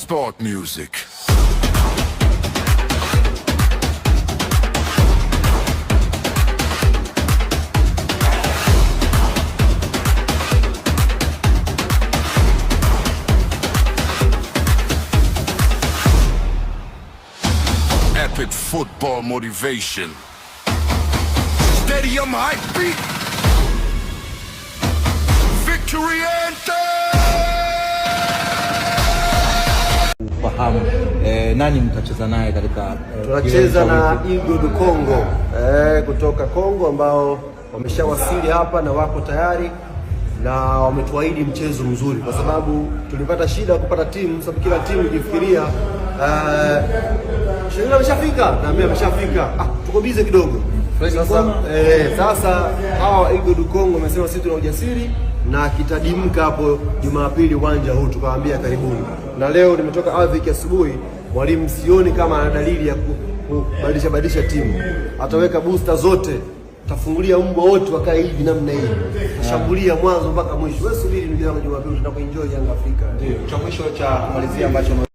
Sport music. Epic football motivation. Stadium hype beat. Victory anthem. Fahamu nani mtacheza naye katika tunacheza na Eagle du Congo kutoka Kongo ambao wameshawasili hapa na wako tayari na wametuahidi mchezo mzuri, kwa sababu tulipata shida kupata timu, sababu kila timu ikifikiria Shirina ameshafika na mimi ameshafika, tuko bize kidogo. Sasa hawa Eagle du Congo wamesema sisi tuna ujasiri na kitadimka hapo Jumapili uwanja huu, tukawaambia karibuni. Na leo nimetoka Avic asubuhi, mwalimu sioni kama ana dalili ya kubadilisha timu. Ataweka booster zote, tafungulia mbwa wote wakae hivi namna hii, tashambulia mwanzo mpaka mwisho. Wewe subiri ndugu yangu, Jumapili tutakuenjoy Yanga Afrika. Ndio cha mwisho cha kumalizia ambacho